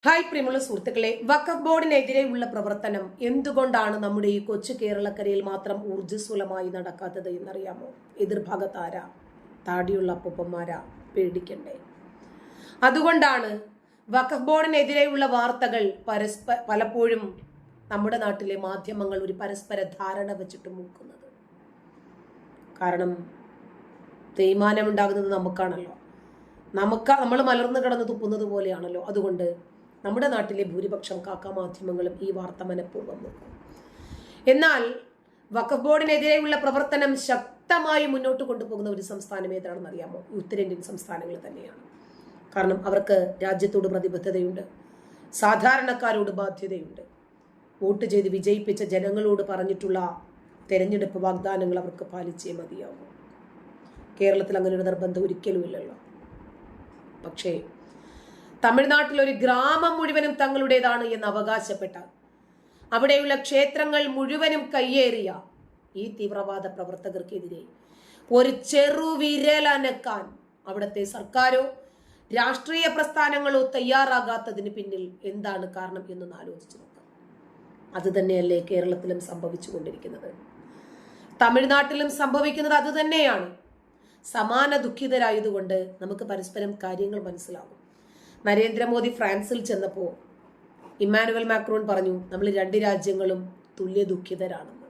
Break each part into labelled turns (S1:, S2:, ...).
S1: Hi പ്രിയമുള്ള സുഹൃത്തുക്കളെ, വഖഫ് ബോർഡിനെതിരെയുള്ള പ്രവർത്തനം എന്തുകൊണ്ടാണ് നമ്മുടെ ഈ കൊച്ചു കേരളക്കരയിൽ മാത്രം ഊർജ്ജസ്വലമായി നടക്കാത്തത് എന്നറിയാമോ? എതിർഭാഗത്താരാ? താടിയുള്ള അപ്പൂപ്പന്മാരാ? പേടിക്കണ്ടേ? അതുകൊണ്ടാണ് വഖഫ് ബോർഡിനെതിരെയുള്ള വാർത്തകൾ പലപ്പോഴും നമ്മുടെ നാട്ടിലെ മാധ്യമങ്ങൾ ഒരു പരസ്പര ധാരണ വെച്ചിട്ട് മൂക്കുന്നത്. കാരണം തേയ്മാനമുണ്ടാകുന്നത് നമുക്കാണല്ലോ. നമ്മൾ മലർന്നു കിടന്ന് തുപ്പുന്നത് പോലെയാണല്ലോ. അതുകൊണ്ട് നമ്മുടെ നാട്ടിലെ ഭൂരിപക്ഷം കാക്ക മാധ്യമങ്ങളും ഈ വാർത്ത മനഃപൂർവ്വം നോക്കും. എന്നാൽ വഖഫ് ബോർഡിനെതിരെയുള്ള പ്രവർത്തനം ശക്തമായി മുന്നോട്ട് കൊണ്ടുപോകുന്ന ഒരു സംസ്ഥാനം ഏതാണെന്ന് അറിയാമോ? ഉത്തരേന്ത്യൻ സംസ്ഥാനങ്ങൾ തന്നെയാണ്. കാരണം അവർക്ക് രാജ്യത്തോട് പ്രതിബദ്ധതയുണ്ട്, സാധാരണക്കാരോട് ബാധ്യതയുണ്ട്. വോട്ട് ചെയ്ത് വിജയിപ്പിച്ച ജനങ്ങളോട് പറഞ്ഞിട്ടുള്ള തെരഞ്ഞെടുപ്പ് വാഗ്ദാനങ്ങൾ അവർക്ക് പാലിച്ചേ മതിയാവും. കേരളത്തിൽ അങ്ങനെ ഒരു നിർബന്ധം ഒരിക്കലും ഇല്ലല്ലോ. പക്ഷേ തമിഴ്നാട്ടിൽ ഒരു ഗ്രാമം മുഴുവനും തങ്ങളുടേതാണ് എന്ന് അവകാശപ്പെട്ട, അവിടെയുള്ള ക്ഷേത്രങ്ങൾ മുഴുവനും കയ്യേറിയ ഈ തീവ്രവാദ പ്രവർത്തകർക്കെതിരെ ഒരു ചെറുവിരലനക്കാൻ അവിടുത്തെ സർക്കാരോ രാഷ്ട്രീയ പ്രസ്ഥാനങ്ങളോ തയ്യാറാകാത്തതിന് പിന്നിൽ എന്താണ് കാരണം എന്നൊന്ന് ആലോചിച്ചു നോക്കാം. അത് തന്നെയല്ലേ കേരളത്തിലും സംഭവിച്ചുകൊണ്ടിരിക്കുന്നത്, തമിഴ്നാട്ടിലും സംഭവിക്കുന്നത് അത് തന്നെയാണ്. സമാന ദുഃഖിതരായതുകൊണ്ട് നമുക്ക് പരസ്പരം കാര്യങ്ങൾ മനസ്സിലാകും. നരേന്ദ്രമോദി ഫ്രാൻസിൽ ചെന്നപ്പോൾ ഇമ്മാനുവൽ മാക്രോൺ പറഞ്ഞു, നമ്മൾ രണ്ട് രാജ്യങ്ങളും തുല്യ ദുഃഖിതരാണെന്ന്.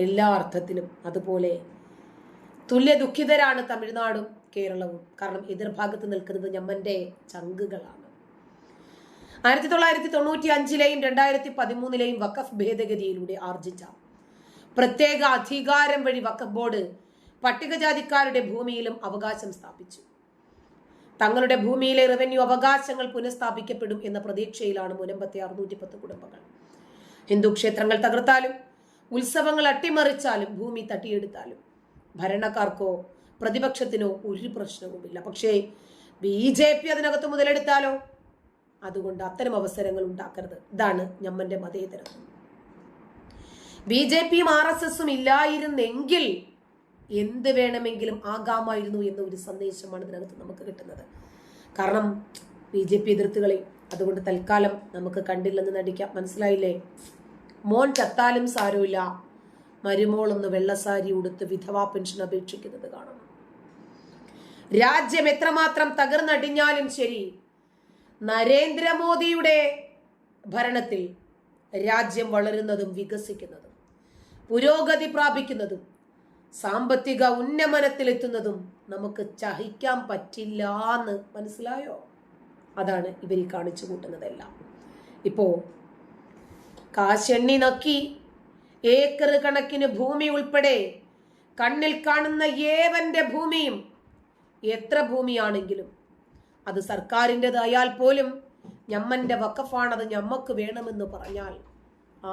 S1: എല്ലാ അർത്ഥത്തിലും അതുപോലെ തുല്യ ദുഃഖിതരാണ് തമിഴ്നാടും കേരളവും. കാരണം എതിർഭാഗത്ത് നിൽക്കുന്നത് ഞമ്മന്റെ ചങ്കുകളാണ്. 1995-ലെയും 2013-ലെയും വഖഫ് ഭേദഗതിയിലൂടെ ആർജിച്ച പ്രത്യേക അധികാരം വഴി വഖഫ് ബോർഡ് പട്ടികജാതിക്കാരുടെ ഭൂമിയിലും അവകാശം സ്ഥാപിച്ചു. തങ്ങളുടെ ഭൂമിയിലെ റവന്യൂ അവകാശങ്ങൾ പുനഃസ്ഥാപിക്കപ്പെടും എന്ന പ്രതീക്ഷയിലാണ് മുനമ്പത്തെ 610 കുടുംബങ്ങൾ. ഹിന്ദു ക്ഷേത്രങ്ങൾ തകർത്താലും ഉത്സവങ്ങൾ അട്ടിമറിച്ചാലും ഭൂമി തട്ടിയെടുത്താലും ഭരണക്കാർക്കോ പ്രതിപക്ഷത്തിനോ ഒരു പ്രശ്നവുമില്ല. പക്ഷേ BJP അതിനകത്ത് മുതലെടുത്താലോ? അതുകൊണ്ട് അത്തരം അവസരങ്ങൾ ഉണ്ടാക്കരുത്. ഇതാണ് ഞമ്മന്റെ മതേതരത്വം. BJPയും RSSും ഇല്ലായിരുന്നെങ്കിൽ എന്ത് വേണമെങ്കിലും ആകാമായിരുന്നു എന്ന ഒരു സന്ദേശമാണ് ഇതിനകത്ത് നമുക്ക് കിട്ടുന്നത്. കാരണം BJP എതിർത്തുകളെ, അതുകൊണ്ട് തൽക്കാലം നമുക്ക് കണ്ടില്ലെന്ന് നടിക്കാം. മനസ്സിലായില്ലേ? മോൻ ചത്താലും സാരമില്ല, മരുമോളൊന്ന് വെള്ളസാരി ഉടുത്ത് വിധവാ പെൻഷൻ അപേക്ഷിക്കുന്നത് കാണണം. രാജ്യം എത്രമാത്രം തകർന്നടിഞ്ഞാലും ശരി, നരേന്ദ്രമോദിയുടെ ഭരണത്തിൽ രാജ്യം വളരുന്നതും വികസിക്കുന്നതും പുരോഗതി പ്രാപിക്കുന്നതും സാമ്പത്തിക ഉന്നമനത്തിലെത്തുന്നതും നമുക്ക് സഹിക്കാൻ പറ്റില്ല എന്ന് മനസ്സിലായോ? അതാണ് ഇവർ കാണിച്ചു കൂട്ടുന്നതെല്ലാം. ഇപ്പോ കാശെണ്ണി നക്കി ഏക്കർ കണക്കിന് ഭൂമി ഉൾപ്പെടെ കണ്ണിൽ കാണുന്ന ഏവന്റെ ഭൂമിയും, എത്ര ഭൂമിയാണെങ്കിലും അത് സർക്കാരിൻ്റെതായാൽ പോലും ഞമ്മന്റെ വഖഫാണത്, ഞമ്മക്ക് വേണമെന്ന് പറഞ്ഞാൽ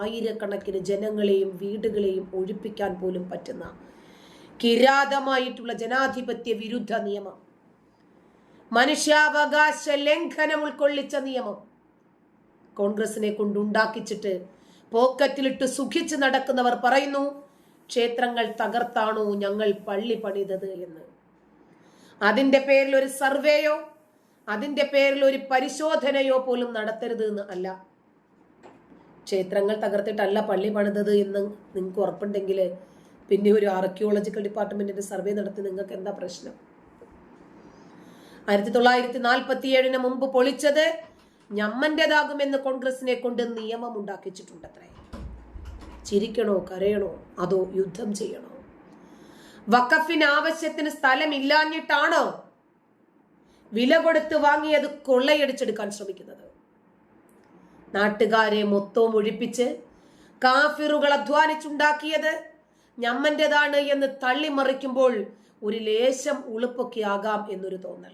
S1: ആയിരക്കണക്കിന് ജനങ്ങളെയും വീടുകളെയും ഒഴിപ്പിക്കാൻ പോലും പറ്റുന്ന കിരാതമായിട്ടുള്ള ജനാധിപത്യ വിരുദ്ധ നിയമം, മനുഷ്യാവകാശ ലംഘനം ഉൾക്കൊള്ളിച്ച നിയമം കോൺഗ്രസിനെ കൊണ്ടുണ്ടാക്കിച്ചിട്ട് പോക്കറ്റിലിട്ട് സുഖിച്ച് നടക്കുന്നവർ പറയുന്നു, ക്ഷേത്രങ്ങൾ തകർത്താണോ ഞങ്ങൾ പള്ളി പണിതത് എന്ന്. അതിന്റെ പേരിൽ ഒരു സർവേയോ അതിന്റെ പേരിൽ ഒരു പരിശോധനയോ പോലും നടത്തരുത് എന്ന് അല്ല. ക്ഷേത്രങ്ങൾ തകർത്തിട്ടല്ല പള്ളി പണിതത് എന്ന് നിങ്ങൾക്ക് ഉറപ്പുണ്ടെങ്കിൽ പിന്നെ ഒരു ആർക്കിയോളജിക്കൽ ഡിപ്പാർട്ട്മെന്റിന്റെ സർവേ നടത്തി നിങ്ങൾക്ക് എന്താ പ്രശ്നം? 1947 മുമ്പ് പൊളിച്ചത് ഞമ്മന്റേതാകുമെന്ന് കോൺഗ്രസിനെ കൊണ്ട് നിയമം ഉണ്ടാക്കിച്ചിട്ടുണ്ടത്രേ. ചിരിക്കണോ, കരയണോ, അതോ യുദ്ധം ചെയ്യണോ? വഖഫിന് ആവശ്യത്തിന് സ്ഥലമില്ലാഞ്ഞിട്ടാണോ വില കൊടുത്ത് വാങ്ങിയത് കൊള്ളയടിച്ചെടുക്കാൻ ശ്രമിക്കുന്നത്? നാട്ടുകാരെ മൊത്തവും ഒഴിപ്പിച്ച് കാഫിറുകൾ അധ്വാനിച്ചുണ്ടാക്കിയത് ഞമ്മന്റേതാണ് എന്ന് തള്ളിമറിക്കുമ്പോൾ ഒരു ലേശം ഉളുപ്പൊക്കെ ആകാം എന്നൊരു തോന്നൽ.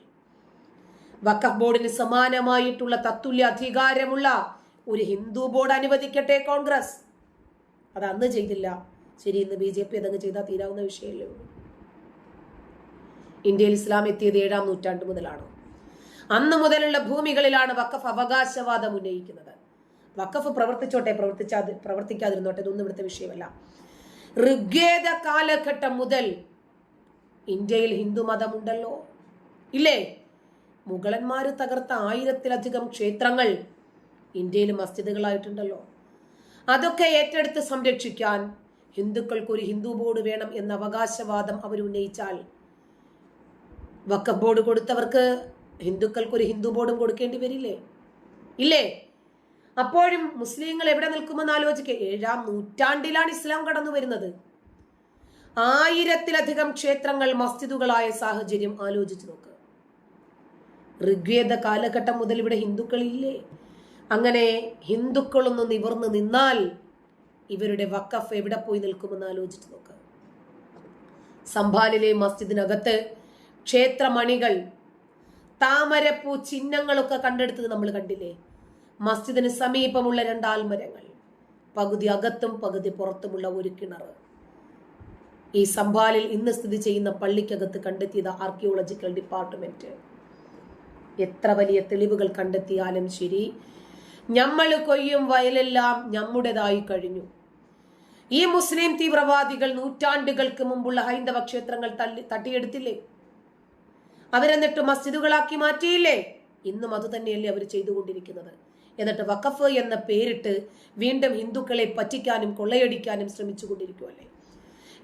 S1: വഖഫ് ബോർഡിന് സമാനമായിട്ടുള്ള തത്തുല്യ അധികാരമുള്ള ഒരു ഹിന്ദു ബോർഡ് അനുവദിക്കട്ടെ കോൺഗ്രസ്. അത് അന്ന് ചെയ്തില്ല, ശരി, ഇന്ന് BJP അതങ്ങ് ചെയ്താൽ തീരാവുന്ന വിഷയമല്ലേ ഉള്ളൂ. ഇന്ത്യയിൽ ഇസ്ലാം എത്തിയത് 7-ാം നൂറ്റാണ്ട് മുതലാണ്. അന്ന് മുതലുള്ള ഭൂമികളിലാണ് വഖഫ് അവകാശവാദം ഉന്നയിക്കുന്നത്. വഖഫ് പ്രവർത്തിച്ചോട്ടെ, പ്രവർത്തിക്കാതിരുന്നോട്ടെ, ഇതൊന്നും ഇവിടുത്തെ വിഷയമല്ല. ഋഗ്വേദ കാലഘട്ടം മുതൽ ഇന്ത്യയിൽ ഹിന്ദു മതമുണ്ടല്ലോ, ഇല്ലേ? മുഗളന്മാര് തകർത്ത 1000-ലധികം ക്ഷേത്രങ്ങൾ ഇന്ത്യയിൽ മസ്ജിദുകളായിട്ടുണ്ടല്ലോ. അതൊക്കെ ഏറ്റെടുത്ത് സംരക്ഷിക്കാൻ ഹിന്ദുക്കൾക്ക് ഒരു ഹിന്ദു ബോർഡ് വേണം എന്ന അവകാശവാദം അവർ ഉന്നയിച്ചാൽ വഖഫ് ബോർഡ് കൊടുത്തവർക്ക് ഹിന്ദുക്കൾക്ക് ഒരു ഹിന്ദു ബോർഡും കൊടുക്കേണ്ടി വരില്ലേ? ഇല്ലേ? അപ്പോഴും മുസ്ലിങ്ങൾ എവിടെ നിൽക്കുമെന്ന് ആലോചിക്കുക. 7-ാം നൂറ്റാണ്ടിലാണ് ഇസ്ലാം കടന്നു വരുന്നത്. 1000-ലധികം ക്ഷേത്രങ്ങൾ മസ്ജിദുകളായ സാഹചര്യം ആലോചിച്ച് നോക്ക്. ഋഗ്വേദ കാലഘട്ടം മുതൽ ഇവിടെ ഹിന്ദുക്കളില്ലേ? അങ്ങനെ ഹിന്ദുക്കളൊന്ന് നിവർന്ന് നിന്നാൽ ഇവരുടെ വഖഫ് എവിടെ പോയി നിൽക്കുമെന്ന് ആലോചിച്ച് നോക്ക്. സംഭാലിലെ മസ്ജിദിനകത്ത് ക്ഷേത്രമണികൾ, താമരപ്പൂ ചിഹ്നങ്ങളൊക്കെ കണ്ടെടുത്തത് നമ്മൾ കണ്ടില്ലേ? മസ്ജിദിന് സമീപമുള്ള 2 ആൽമരങ്ങൾ, പകുതി അകത്തും പകുതി പുറത്തുമുള്ള ഒരു കിണർ. ഈ സംഭാലിൽ ഇന്ന് സ്ഥിതി ചെയ്യുന്ന പള്ളിക്കകത്ത് കണ്ടെത്തിയത് ആർക്കിയോളജിക്കൽ ഡിപ്പാർട്ട്മെന്റ്. എത്ര വലിയ തെളിവുകൾ കണ്ടെത്തിയാലും ശരി, നമ്മൾ കൊയ്യും വയലെല്ലാം നമ്മുടേതായി കഴിഞ്ഞു. ഈ മുസ്ലിം തീവ്രവാദികൾ നൂറ്റാണ്ടുകൾക്ക് മുമ്പുള്ള ഹൈന്ദവ ക്ഷേത്രങ്ങൾ തട്ടിയെടുത്തില്ലേ? അവരെന്നിട്ട് മസ്ജിദുകളാക്കി മാറ്റിയില്ലേ? ഇന്നും അത് തന്നെയല്ലേ അവർ ചെയ്തുകൊണ്ടിരിക്കുന്നത്. എന്നിട്ട് വഖഫ് എന്ന പേരിട്ട് വീണ്ടും ഹിന്ദുക്കളെ പറ്റിക്കാനും കൊള്ളയടിക്കാനും ശ്രമിച്ചു കൊണ്ടിരിക്കുവല്ലേ?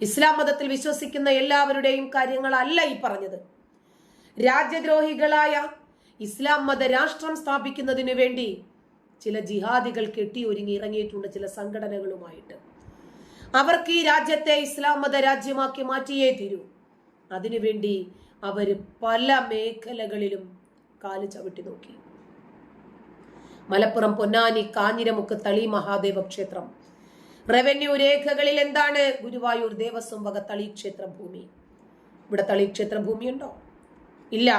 S1: ഇസ്ലാം മതത്തിൽ വിശ്വസിക്കുന്ന എല്ലാവരുടെയും കാര്യങ്ങളല്ല ഈ പറഞ്ഞത്. രാജ്യദ്രോഹികളായ ഇസ്ലാം മത രാഷ്ട്രം സ്ഥാപിക്കുന്നതിനു വേണ്ടി ചില ജിഹാദികൾ കെട്ടിയൊരുങ്ങി ഇറങ്ങിയിട്ടുണ്ട്, ചില സംഘടനകളുമായിട്ട്. അവർക്ക് ഈ രാജ്യത്തെ ഇസ്ലാം മത രാജ്യമാക്കി മാറ്റിയേ തീരൂ. അതിനുവേണ്ടി അവര് പല മേഖലകളിലും കാല് ചവിട്ടി നോക്കി. മലപ്പുറം പൊന്നാനി കാഞ്ഞിരമുക്ക് തളി മഹാദേവ ക്ഷേത്രം റവന്യൂ രേഖകളിൽ എന്താണ്? ഗുരുവായൂർ ദേവസ്വം വക തളി ക്ഷേത്ര ഭൂമി. ഇവിടെ തളി ക്ഷേത്ര ഭൂമിയുണ്ടോ? ഇല്ല.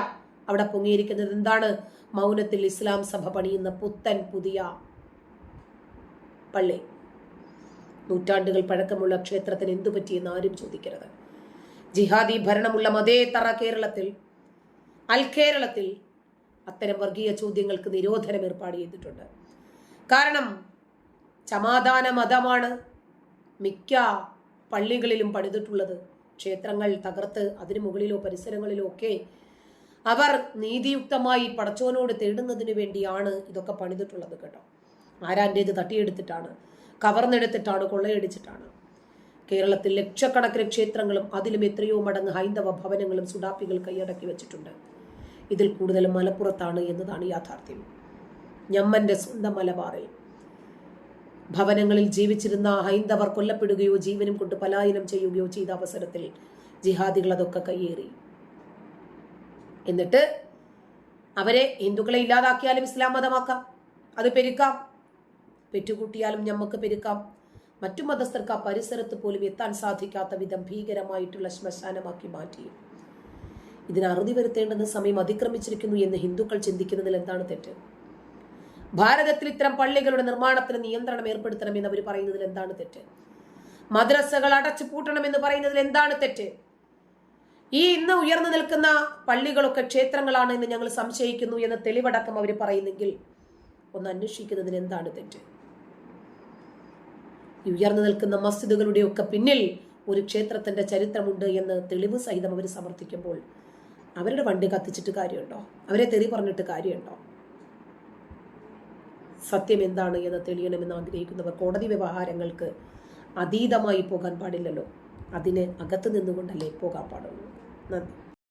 S1: അവിടെ പൊങ്ങിയിരിക്കുന്നത് എന്താണ്? മൗനത്തിൽ ഇസ്ലാം സഭ പണിയുന്ന പുത്തൻ പുതിയ പള്ളി. നൂറ്റാണ്ടുകൾ പഴക്കമുള്ള ക്ഷേത്രത്തിന് എന്തു പറ്റിയെന്ന് ആരും ചോദിക്കരുത്. ജിഹാദി ഭരണമുള്ള മതേതര കേരളത്തിൽ, കേരളത്തിൽ അത്തരം വർഗീയ ചോദ്യങ്ങൾക്ക് നിരോധനം ഏർപ്പാട് ചെയ്തിട്ടുണ്ട്. കാരണം സമാധാന മതമാണ് മിക്ക പള്ളികളിലും പണിതിട്ടുള്ളത്. ക്ഷേത്രങ്ങൾ തകർത്ത് അതിനു മുകളിലോ പരിസരങ്ങളിലോ ഒക്കെ അവർ നീതിയുക്തമായി പടച്ചോനോട് തേടുന്നതിന് വേണ്ടിയാണ് ഇതൊക്കെ പണിതിട്ടുള്ളത് കേട്ടോ. ആരാൻ്റേത് തട്ടിയെടുത്തിട്ടാണ്, കവർന്നെടുത്തിട്ടാണ്, കൊള്ളയടിച്ചിട്ടാണ്. കേരളത്തിൽ ലക്ഷക്കണക്കിന് ക്ഷേത്രങ്ങളും അതിലും എത്രയോ മടങ്ങ് ഹൈന്ദവ ഭവനങ്ങളും സുഡാപ്പികൾ കൈയടക്കി വെച്ചിട്ടുണ്ട്. ഇതിൽ കൂടുതലും മലപ്പുറത്താണ് എന്നതാണ് യാഥാർത്ഥ്യം. ഞമ്മന്റെ സ്വന്തം മലബാറിൽ ഭവനങ്ങളിൽ ജീവിച്ചിരുന്ന ഹൈന്ദവർ കൊല്ലപ്പെടുകയോ ജീവനും കൊണ്ട് പലായനം ചെയ്യുകയോ ചെയ്ത അവസരത്തിൽ ജിഹാദികൾ അതൊക്കെ കയ്യേറി. എന്നിട്ട് അവരെ ഹിന്ദുക്കളെ ഇല്ലാതാക്കിയാലും ഇസ്ലാം മതമാക്കാം, അത് പെരുക്കാം. പെറ്റുകൂട്ടിയാലും ഞമ്മക്ക് പെരുക്കാം. മറ്റു മതസ്ഥർക്ക് ആ പരിസരത്ത് പോലും എത്താൻ സാധിക്കാത്ത വിധം ഭീകരമായിട്ടുള്ള ശ്മശാനമാക്കി മാറ്റി. ഇതിന് അറുതി വരുത്തേണ്ടുന്ന സമയം അതിക്രമിച്ചിരിക്കുന്നു എന്ന് ഹിന്ദുക്കൾ ചിന്തിക്കുന്നതിൽ എന്താണ് തെറ്റ്? ഭാരതത്തിൽ ഇത്തരം പള്ളികളുടെ നിർമ്മാണത്തിന് നിയന്ത്രണം ഏർപ്പെടുത്തണമെന്ന് അവർ പറയുന്നതിൽ എന്താണ് തെറ്റ്? മദ്രസകൾ അടച്ചു പൂട്ടണമെന്ന് പറയുന്നതിൽ എന്താണ് തെറ്റ്? ഈ ഇന്ന് ഉയർന്നു നിൽക്കുന്ന പള്ളികളൊക്കെ ക്ഷേത്രങ്ങളാണ് എന്ന് ഞങ്ങൾ സംശയിക്കുന്നു എന്ന തെളിവടക്കം അവർ പറയുന്നെങ്കിൽ ഒന്ന് അന്വേഷിക്കുന്നതിന് എന്താണ് തെറ്റ്? ഈ ഉയർന്നു നിൽക്കുന്ന മസ്ജിദുകളുടെയൊക്കെ പിന്നിൽ ഒരു ക്ഷേത്രത്തിന്റെ ചരിത്രമുണ്ട് എന്ന് തെളിവ് സഹിതം അവർ സമർത്ഥിക്കുമ്പോൾ അവരുടെ വണ്ടി കത്തിച്ചിട്ട് കാര്യമുണ്ടോ? അവരെ തെറി പറഞ്ഞിട്ട് കാര്യമുണ്ടോ? സത്യം എന്താണ് എന്ന് തെളിയണമെന്ന് ആഗ്രഹിക്കുന്നവർ കോടതി വ്യവഹാരങ്ങൾക്ക് അതീതമായി പോകാൻ പാടില്ലല്ലോ. അതിന് അകത്ത് നിന്നുകൊണ്ടല്ലേ പോകാൻ പാടുള്ളൂ. നന്ദി.